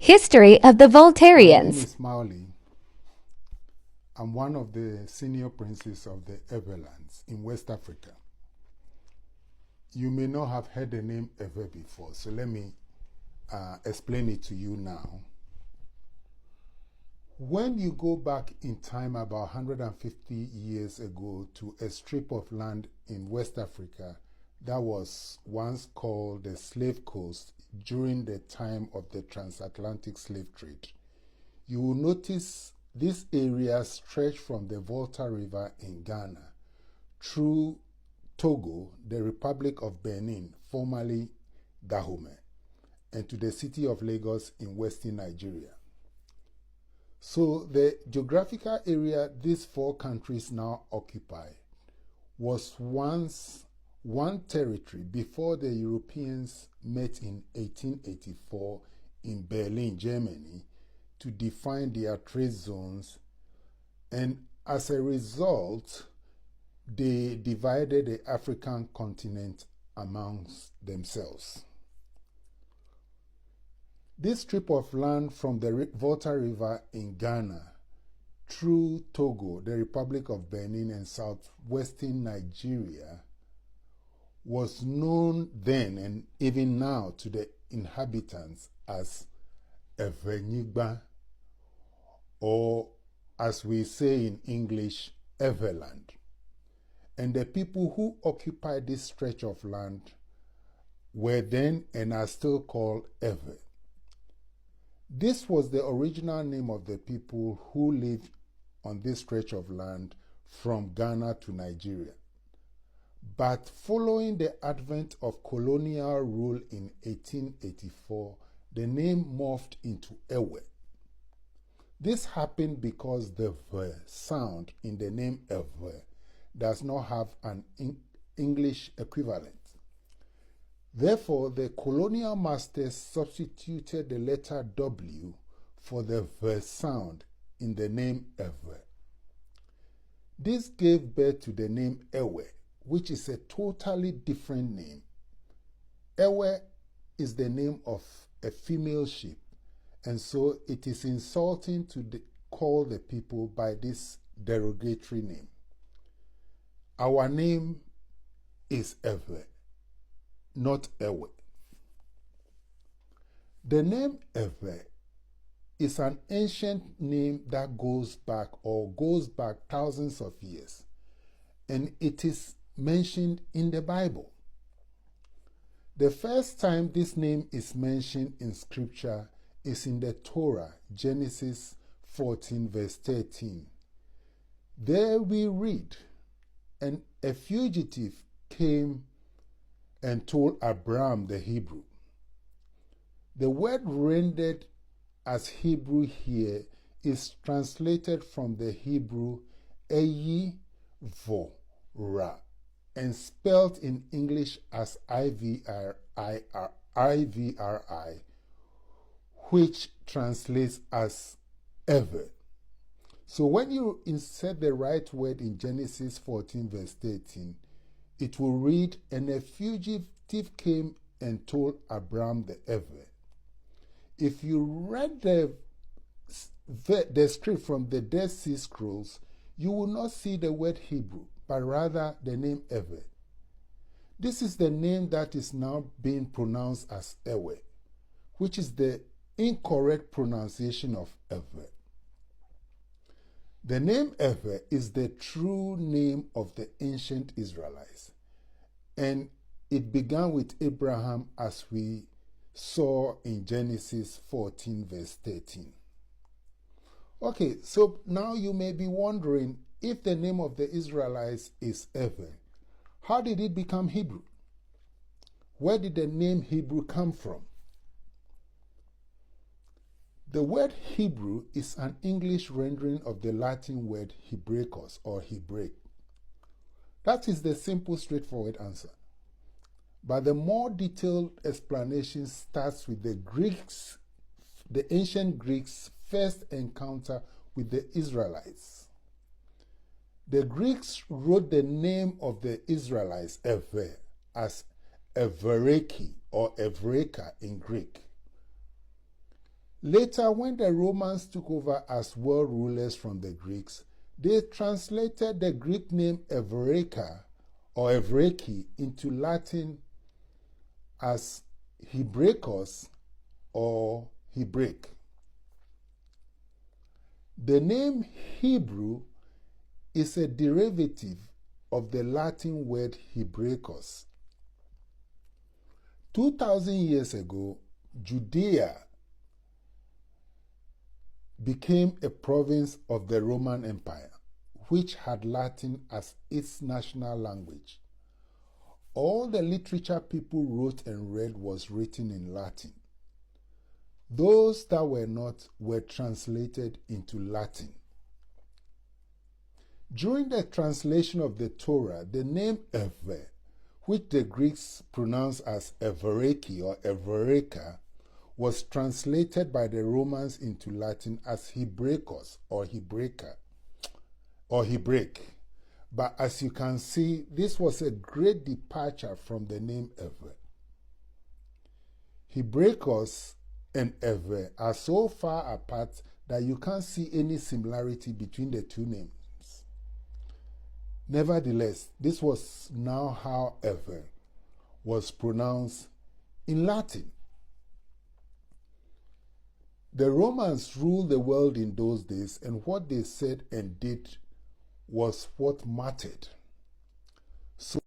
History of the My name Voltarians. is Maoli. I'm one of the senior princes of the Everlands in West Africa. You may not have heard the name Ever before, so let me explain it to you now. When you go back in time about 150 years ago to a strip of land in West Africa that was once called the Slave Coast during the time of the transatlantic slave trade, you will notice this area stretched from the Volta River in Ghana through Togo, the Republic of Benin, formerly Dahomey, and to the city of Lagos in western Nigeria. So the geographical area these four countries now occupy was once one territory before the Europeans met in 1884 in Berlin, Germany, to define their trade zones, and as a result, they divided the African continent amongst themselves. This strip of land from the Volta River in Ghana through Togo, the Republic of Benin, and southwestern Nigeria was known then and even now to the inhabitants as Evernyigba, or as we say in English, Everland. And the people who occupied this stretch of land were then and are still called Ever. This was the original name of the people who lived on this stretch of land from Ghana to Nigeria. But following the advent of colonial rule in 1884, the name morphed into Ewe. This happened because the V sound in the name Ewe does not have an English equivalent. Therefore, the colonial masters substituted the letter W for the V sound in the name Ewe. This gave birth to the name Ewe, which is a totally different name. Ewe is the name of a female sheep, and so it is insulting to call the people by this derogatory name. Our name is Ewe, not Ewe. The name Ewe is an ancient name that goes back thousands of years, and it is mentioned in the Bible. The first time this name is mentioned in Scripture is in the Torah, Genesis 14, verse 13. There we read, "And a fugitive came and told Abraham the Hebrew." The word rendered as Hebrew here is translated from the Hebrew Eyi Vo Ra and spelled in English as IVRI, which translates as ever. So when you insert the right word in Genesis 14 verse 13, it will read, "And a fugitive came and told Abraham the ever." If you read the script from the Dead Sea Scrolls, you will not see the word Hebrew, but rather the name Ever. This is the name that is now being pronounced as Ewe, which is the incorrect pronunciation of Ever. The name Ever is the true name of the ancient Israelites, and it began with Abraham, as we saw in Genesis 14 verse 13. Okay, so now you may be wondering, if the name of the Israelites is Ever, how did it become Hebrew? Where did the name Hebrew come from? The word Hebrew is an English rendering of the Latin word Hebraicos or Hebraic. That is the simple, straightforward answer. But the more detailed explanation starts with the ancient Greeks' first encounter with the Israelites. The Greeks wrote the name of the Israelites, Ever, as Evereki or Evreka in Greek. Later, when the Romans took over as world rulers from the Greeks, they translated the Greek name Evreka or Evreki into Latin as Hebraicos or Hebraic. The name Hebrew is a derivative of the Latin word Hebraicos. 2,000 years ago, Judea became a province of the Roman Empire, which had Latin as its national language. All the literature people wrote and read was written in Latin. Those that were not were translated into Latin. During the translation of the Torah, the name Ever, which the Greeks pronounce as Evereki or Evereka, was translated by the Romans into Latin as Hebraicos or Hebraica or Hebraic. But as you can see, this was a great departure from the name Ever. Hebraicos and Ever are so far apart that you can't see any similarity between the two names. Nevertheless, this was now how Ever was pronounced in Latin. The Romans ruled the world in those days, and what they said and did was what mattered. So